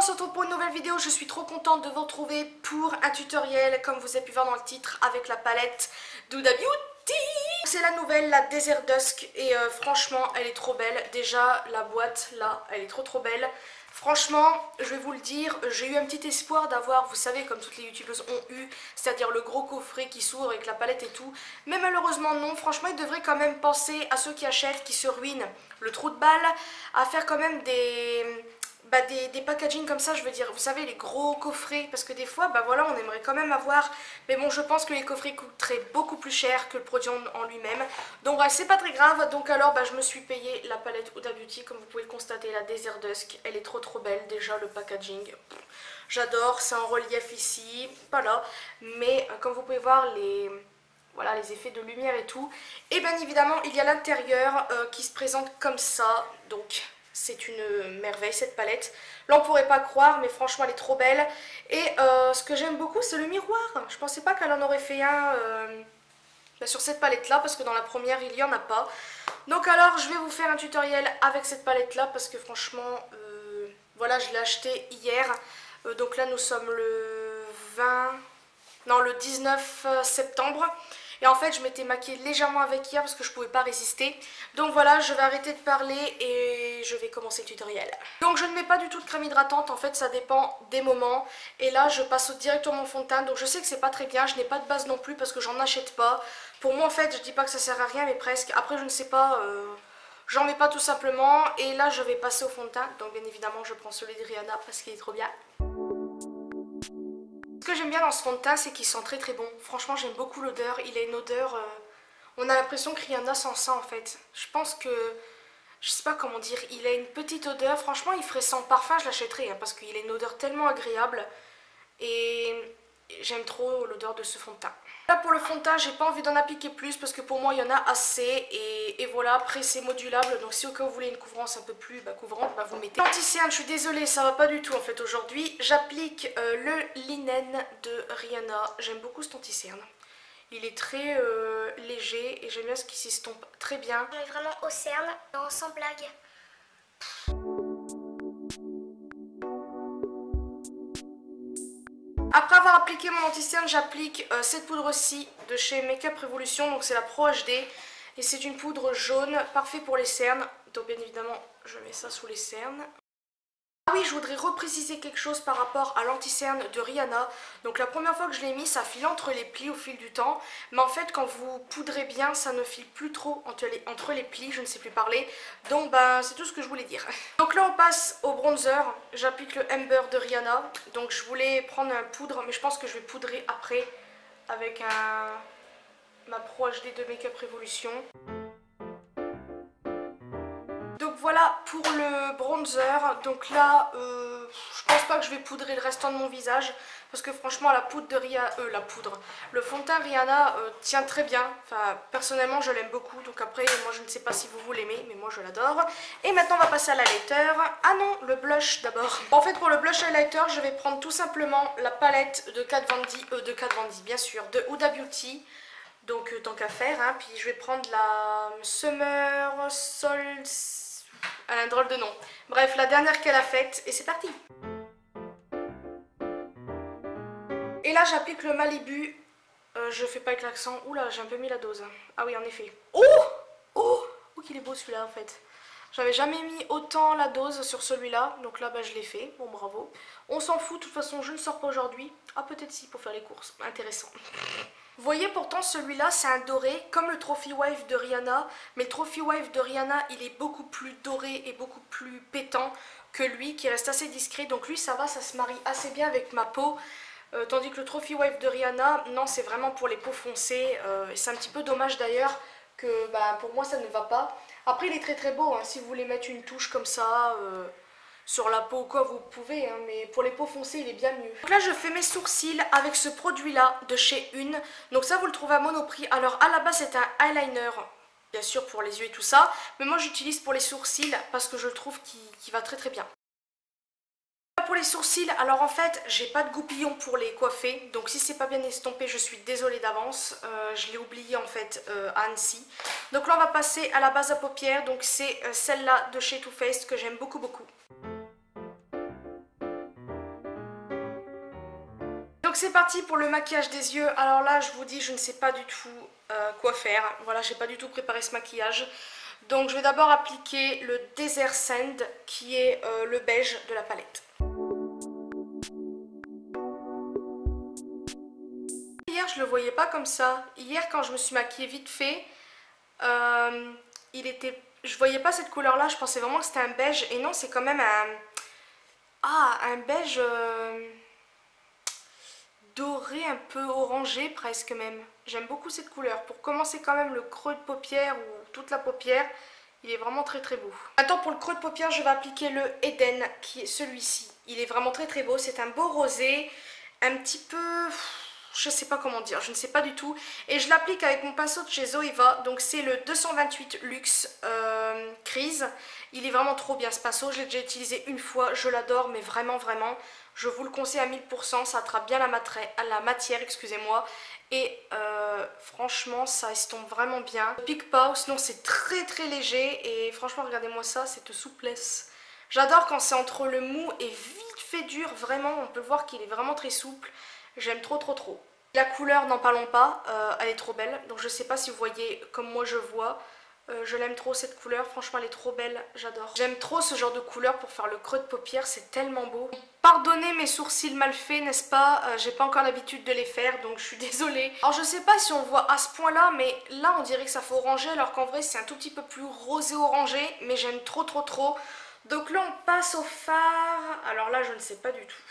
se retrouve pour une nouvelle vidéo, je suis trop contente de vous retrouver pour un tutoriel comme vous avez pu voir dans le titre avec la palette d'Huda Beauty. C'est la nouvelle, la Desert Dusk et franchement elle est trop belle. Déjà la boîte là, elle est trop belle. Franchement, je vais vous le dire, j'ai eu un petit espoir d'avoir, vous savez, comme toutes les youtubeuses ont eu, c'est-à-dire le gros coffret qui s'ouvre avec la palette et tout. Mais malheureusement non, franchement ils devraient quand même penser à ceux qui achètent, qui se ruinent le trou de balle, à faire quand même des packaging comme ça, je veux dire, vous savez, les gros coffrets, parce que des fois, voilà, on aimerait quand même avoir, mais bon, je pense que les coffrets coûteraient beaucoup plus cher que le produit en lui-même, donc bref, c'est pas très grave. Donc alors, je me suis payé la palette Huda Beauty, comme vous pouvez le constater, la Desert Dusk, elle est trop belle, déjà, le packaging, j'adore, c'est en relief ici, pas là, mais comme vous pouvez voir, voilà, les effets de lumière et tout, et bien évidemment, il y a l'intérieur qui se présente comme ça, donc... C'est une merveille cette palette. Là on pourrait pas croire mais franchement elle est trop belle. Et ce que j'aime beaucoup c'est le miroir. Je pensais pas qu'elle en aurait fait un sur cette palette là parce que dans la première il y en a pas. Donc alors je vais vous faire un tutoriel avec cette palette là parce que franchement voilà, je l'ai acheté hier. Donc là nous sommes le 19 septembre. Et en fait je m'étais maquillée légèrement avec hier parce que je pouvais pas résister. Donc voilà, je vais arrêter de parler et je vais commencer le tutoriel. Donc je ne mets pas du tout de crème hydratante, en fait ça dépend des moments. Et là je passe directement au fond de teint, donc je sais que c'est pas très bien, je n'ai pas de base non plus parce que j'en achète pas. Pour moi en fait je dis pas que ça sert à rien mais presque, après je ne sais pas, j'en mets pas tout simplement. Et là je vais passer au fond de teint, donc bien évidemment je prends celui de Rihanna parce qu'il est trop bien. Ce que j'aime bien dans ce fond de teint, c'est qu'il sent très bon. Franchement, j'aime beaucoup l'odeur. Il a une odeur... on a l'impression que Rihanna s'en sent en fait. Je pense que... Je sais pas comment dire. Il a une petite odeur. Franchement, il ferait sans parfum, je l'achèterais. Parce qu'il a une odeur tellement agréable. Et j'aime trop l'odeur de ce fond de teint. Là pour le fond de teint, j'ai pas envie d'en appliquer plus parce que pour moi il y en a assez. Et voilà, après c'est modulable. Donc si au cas où vous voulez une couvrance un peu plus couvrante, vous mettez. Anti-cerne, je suis désolée, ça va pas du tout en fait aujourd'hui. J'applique le linen de Rihanna. J'aime beaucoup cet anti-cerne. Il est très léger et j'aime bien ce qui s'estompe très bien. On est vraiment au cerne, non, sans blague. Après avoir appliqué mon anti-cerne, j'applique cette poudre-ci de chez Makeup Revolution, donc c'est la Pro HD. Et c'est une poudre jaune, parfait pour les cernes. Donc bien évidemment, je mets ça sous les cernes. Ah oui, je voudrais repréciser quelque chose par rapport à l'anti-cerne de Rihanna. Donc la première fois que je l'ai mis, ça file entre les plis au fil du temps. Mais en fait, quand vous poudrez bien, ça ne file plus trop entre les plis, je ne sais plus parler. Donc c'est tout ce que je voulais dire. Donc là, on passe au bronzer. J'applique le Amber de Rihanna. Donc je voulais prendre un poudre, mais je pense que je vais poudrer après avec ma Pro HD de Makeup Revolution. Donc voilà pour le bronzer. Donc là je pense pas que je vais poudrer le restant de mon visage parce que franchement la poudre de Rihanna, le fond de teint Rihanna tient très bien. Enfin personnellement je l'aime beaucoup. Donc après moi je ne sais pas si vous l'aimez mais moi je l'adore. Et maintenant on va passer à l'highlighter. Ah non, le blush d'abord. En fait pour le blush highlighter je vais prendre tout simplement la palette de Kat Von D bien sûr, de Huda Beauty. Donc tant qu'à faire, hein. Puis je vais prendre la Summer Sol... Elle a un drôle de nom. Bref, la dernière qu'elle a faite et c'est parti. Et là j'applique le Malibu. Je fais pas avec l'accent. Oula, j'ai un peu mis la dose. Ah oui, en effet. Oh qu'il est beau celui-là en fait. J'avais jamais mis autant la dose sur celui-là. Donc là, je l'ai fait. Bon, bravo. On s'en fout. De toute façon, je ne sors pas aujourd'hui. Ah, peut-être si, pour faire les courses. Intéressant. Vous voyez, pourtant, celui-là, c'est un doré, comme le Trophy Wife de Rihanna. Mais le Trophy Wife de Rihanna, il est beaucoup plus doré et beaucoup plus pétant que lui, qui reste assez discret. Donc lui, ça va, ça se marie assez bien avec ma peau. Tandis que le Trophy Wife de Rihanna, non, c'est vraiment pour les peaux foncées. C'est un petit peu dommage d'ailleurs que pour moi, ça ne va pas. Après, il est très beau, hein. Si vous voulez mettre une touche comme ça sur la peau ou quoi, vous pouvez, hein. Mais pour les peaux foncées, il est bien mieux. Donc là, je fais mes sourcils avec ce produit-là de chez Une. Donc ça, vous le trouvez à Monoprix. Alors, à la base, c'est un eyeliner, bien sûr, pour les yeux et tout ça. Mais moi, j'utilise pour les sourcils parce que je le trouve qui va très bien. Pour les sourcils, alors en fait j'ai pas de goupillons pour les coiffer, donc si c'est pas bien estompé je suis désolée d'avance. Je l'ai oublié en fait à Annecy. Donc là on va passer à la base à paupières, donc c'est celle-là de chez Too Faced que j'aime beaucoup. Donc c'est parti pour le maquillage des yeux. Alors là je vous dis, je ne sais pas du tout quoi faire. Voilà, j'ai pas du tout préparé ce maquillage. Donc je vais d'abord appliquer le Desert Sand qui est le beige de la palette. Hier je le voyais pas comme ça. Hier quand je me suis maquillée vite fait, je voyais pas cette couleur là, je pensais vraiment que c'était un beige. Et non, c'est quand même un beige doré, un peu orangé presque même. J'aime beaucoup cette couleur. Pour commencer quand même le creux de paupière ou toute la paupière, il est vraiment très très beau. Maintenant pour le creux de paupière, je vais appliquer le Eden qui est celui-ci. Il est vraiment très très beau, c'est un beau rosé, un petit peu... je sais pas comment dire, je ne sais pas du tout. Et je l'applique avec mon pinceau de chez Zoeva, donc c'est le 228 Luxe Crease. Il est vraiment trop bien ce pinceau, je l'ai déjà utilisé une fois, je l'adore, mais vraiment vraiment. Je vous le conseille à 1000%, ça attrape bien la matière, excusez-moi. Et franchement, ça estompe vraiment bien. Big Paw, sinon c'est très très léger. Et franchement, regardez-moi ça, cette souplesse. J'adore quand c'est entre le mou et vite fait dur, vraiment, on peut voir qu'il est vraiment très souple. J'aime trop trop trop. La couleur, n'en parlons pas, elle est trop belle. Donc je sais pas si vous voyez comme moi je vois. Je l'aime trop cette couleur, franchement elle est trop belle, j'adore. J'aime trop ce genre de couleur pour faire le creux de paupière, c'est tellement beau. Pardonnez mes sourcils mal faits, n'est-ce pas? J'ai pas encore l'habitude de les faire, donc je suis désolée. Alors je sais pas si on voit à ce point là, mais là on dirait que ça fait orangé, alors qu'en vrai c'est un tout petit peu plus rosé orangé, mais j'aime trop trop trop. Donc là on passe au fard, alors là je ne sais pas du tout.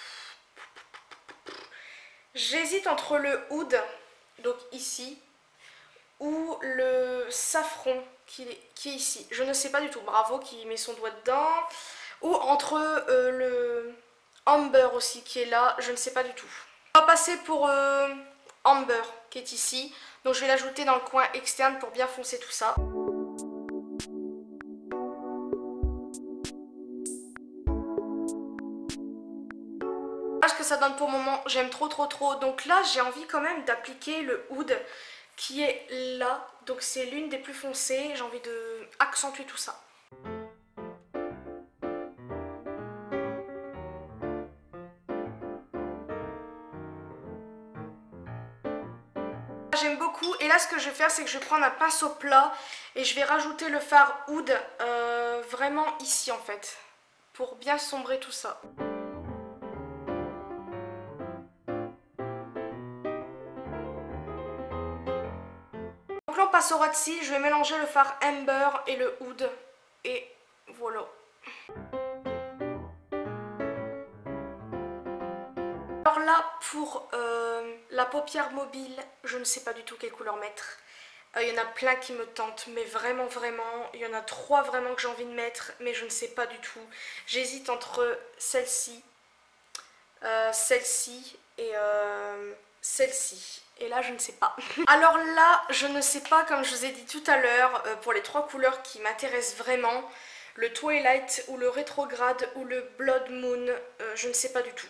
J'hésite entre le oud, donc ici, ou le safran qui est ici. Je ne sais pas du tout. Bravo qui met son doigt dedans. Ou entre le amber aussi qui est là. Je ne sais pas du tout. On va passer pour amber qui est ici. Donc je vais l'ajouter dans le coin externe pour bien foncer tout ça. Ce que ça donne pour le moment, j'aime trop trop trop. Donc là j'ai envie quand même d'appliquer le oud qui est là, donc c'est l'une des plus foncées, j'ai envie de accentuer tout ça. J'aime beaucoup, et là ce que je vais faire c'est que je vais prendre un pinceau plat et je vais rajouter le fard oud vraiment ici en fait, pour bien sombrer tout ça. Donc là on passe au ras de cils, je vais mélanger le fard amber et le oud, et voilà. Alors là pour la paupière mobile, je ne sais pas du tout quelle couleur mettre. Il y en a plein qui me tentent, mais vraiment vraiment, il y en a 3 vraiment que j'ai envie de mettre, mais je ne sais pas du tout. J'hésite entre celle-ci, celle-ci et celle-ci. Et là je ne sais pas. Alors là je ne sais pas, comme je vous ai dit tout à l'heure, pour les 3 couleurs qui m'intéressent vraiment, le Twilight ou le Rétrograde ou le Blood Moon, je ne sais pas du tout.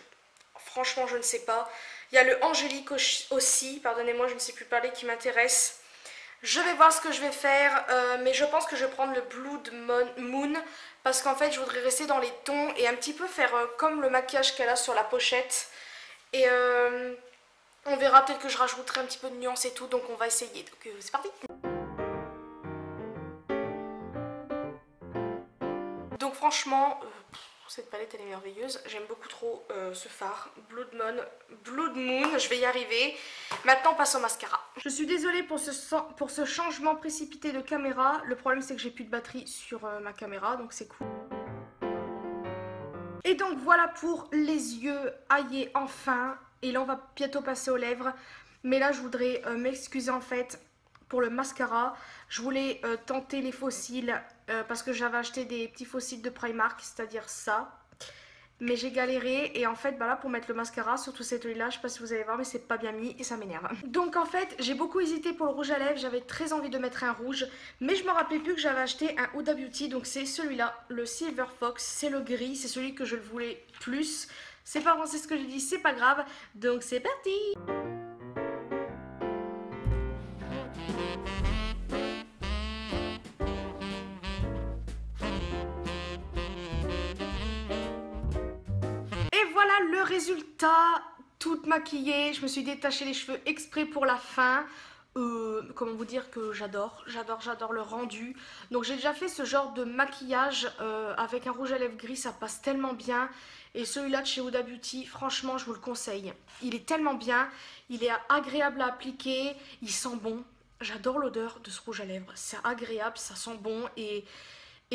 Franchement je ne sais pas. Il y a le Angélique aussi, pardonnez-moi je ne sais plus parler, qui m'intéresse. Je vais voir ce que je vais faire, mais je pense que je vais prendre le Blood Moon parce qu'en fait je voudrais rester dans les tons et un petit peu faire comme le maquillage qu'elle a sur la pochette. Et on verra, peut-être que je rajouterai un petit peu de nuance et tout, donc on va essayer. Donc c'est parti. Donc franchement, cette palette elle est merveilleuse. J'aime beaucoup trop ce fard. Blood Moon, je vais y arriver. Maintenant on passe au mascara. Je suis désolée pour ce changement précipité de caméra. Le problème c'est que j'ai plus de batterie sur ma caméra, donc c'est cool. Et donc voilà pour les yeux aillés enfin. Et là on va bientôt passer aux lèvres. Mais là je voudrais m'excuser en fait pour le mascara. Je voulais tenter les faux cils parce que j'avais acheté des petits faux cils de Primark, c'est-à-dire ça. Mais j'ai galéré et en fait bah là pour mettre le mascara, surtout cet œil là, je sais pas si vous allez voir mais c'est pas bien mis et ça m'énerve. Donc en fait j'ai beaucoup hésité pour le rouge à lèvres, j'avais très envie de mettre un rouge, mais je me rappelais plus que j'avais acheté un Huda Beauty, donc c'est celui-là, le Silver Fox, c'est le gris, c'est celui que je le voulais plus. C'est pas français ce que j'ai dit, c'est pas grave, donc c'est parti. Et voilà le résultat, toute maquillée, je me suis détaché les cheveux exprès pour la fin. Comment vous dire que j'adore le rendu. Donc j'ai déjà fait ce genre de maquillage avec un rouge à lèvres gris, ça passe tellement bien. Et celui-là de chez Huda Beauty, franchement je vous le conseille. Il est tellement bien, il est agréable à appliquer, il sent bon. J'adore l'odeur de ce rouge à lèvres, c'est agréable, ça sent bon et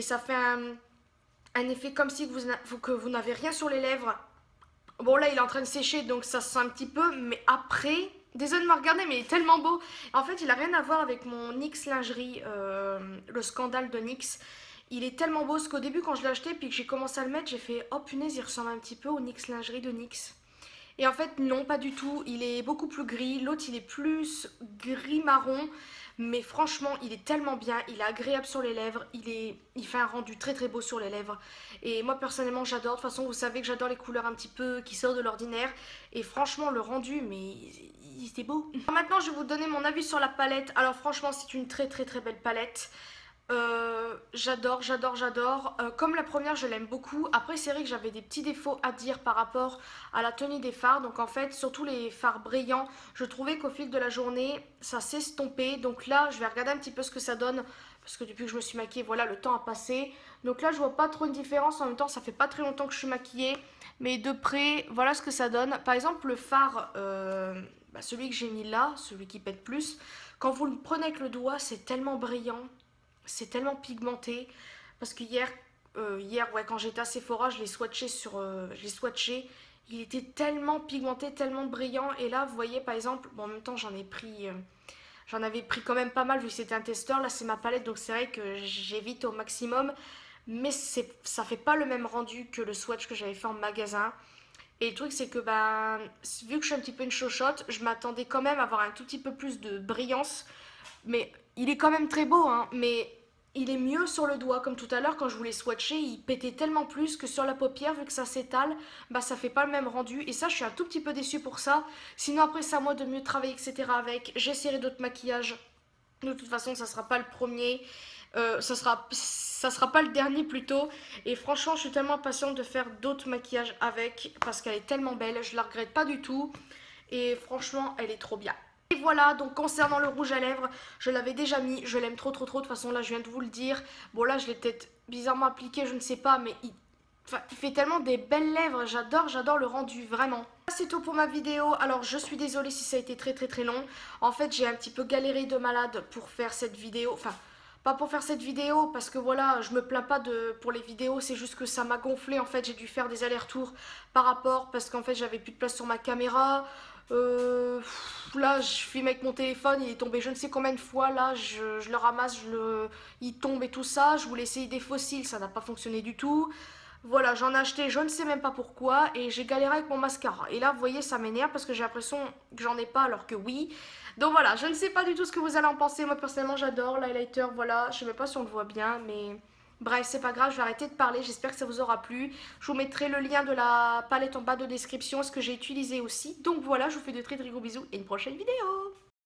ça fait un effet comme si que vous n'avez rien sur les lèvres. Bon là il est en train de sécher donc ça se sent un petit peu, mais après, désolé de me regarder mais il est tellement beau. En fait il a rien à voir avec mon NYX lingerie, le scandale de NYX. Il est tellement beau parce qu'au début quand je l'ai acheté puis que j'ai commencé à le mettre j'ai fait oh punaise il ressemble un petit peu au NYX lingerie de NYX. Et en fait non pas du tout, il est beaucoup plus gris, l'autre il est plus gris marron. Mais franchement, il est tellement bien, il est agréable sur les lèvres, il fait un rendu très très beau sur les lèvres. Et moi personnellement j'adore, de toute façon vous savez que j'adore les couleurs un petit peu qui sortent de l'ordinaire. Et franchement le rendu, mais il était beau. Alors maintenant je vais vous donner mon avis sur la palette. Alors franchement c'est une très très très belle palette. J'adore. Comme la première, je l'aime beaucoup. Après, c'est vrai que j'avais des petits défauts à dire par rapport à la tenue des fards. Donc en fait, surtout les fards brillants, je trouvais qu'au fil de la journée, ça s'estompait. Donc là, je vais regarder un petit peu ce que ça donne. Parce que depuis que je me suis maquillée, voilà, le temps a passé. Donc là, je vois pas trop une différence. En même temps, ça fait pas très longtemps que je suis maquillée. Mais de près, voilà ce que ça donne. Par exemple, le fard, celui que j'ai mis là, celui qui pète plus, quand vous le prenez avec le doigt, c'est tellement brillant. C'est tellement pigmenté parce que hier ouais, quand j'étais à Sephora, je l'ai swatché il était tellement pigmenté, tellement brillant. Et là, vous voyez, par exemple, bon, en même temps, j'en avais pris quand même pas mal vu que c'était un testeur. Là, c'est ma palette, donc c'est vrai que j'évite au maximum. Mais ça fait pas le même rendu que le swatch que j'avais fait en magasin. Et le truc, c'est que vu que je suis un petit peu une chochotte, je m'attendais quand même à avoir un tout petit peu plus de brillance. Mais il est quand même très beau, hein, mais il est mieux sur le doigt. Comme tout à l'heure, quand je voulais swatcher, il pétait tellement plus que sur la paupière, vu que ça s'étale, ça fait pas le même rendu. Et ça, je suis un tout petit peu déçue pour ça. Sinon, après, c'est à moi de mieux travailler, etc. avec. J'essaierai d'autres maquillages. De toute façon, ça sera pas le premier. Ça sera pas le dernier plutôt. Et franchement, je suis tellement impatiente de faire d'autres maquillages avec. Parce qu'elle est tellement belle. Je la regrette pas du tout. Et franchement, elle est trop bien. Et voilà, donc concernant le rouge à lèvres, je l'avais déjà mis, je l'aime trop. De toute façon là je viens de vous le dire. Bon là je l'ai peut-être bizarrement appliqué, je ne sais pas, mais il fait tellement des belles lèvres, j'adore le rendu, vraiment. C'est tout pour ma vidéo, alors je suis désolée si ça a été très très très long. En fait j'ai un petit peu galéré de malade pour faire cette vidéo, enfin pas pour faire cette vidéo parce que voilà, je me plains pas pour les vidéos, c'est juste que ça m'a gonflé. En fait j'ai dû faire des allers-retours par rapport, parce qu'en fait j'avais plus de place sur ma caméra. Là je filme avec mon téléphone, il est tombé je ne sais combien de fois. Là je le ramasse, il tombe et tout ça. Je voulais essayer des fossiles, ça n'a pas fonctionné du tout. Voilà, j'en ai acheté, je ne sais même pas pourquoi, et j'ai galéré avec mon mascara. Et là, vous voyez, ça m'énerve parce que j'ai l'impression que j'en ai pas alors que oui. Donc voilà, je ne sais pas du tout ce que vous allez en penser. Moi, personnellement, j'adore l'highlighter, voilà. Je sais même pas si on le voit bien, mais bref, c'est pas grave, je vais arrêter de parler. J'espère que ça vous aura plu. Je vous mettrai le lien de la palette en bas de description, ce que j'ai utilisé aussi. Donc voilà, je vous fais de très très gros bisous et une prochaine vidéo.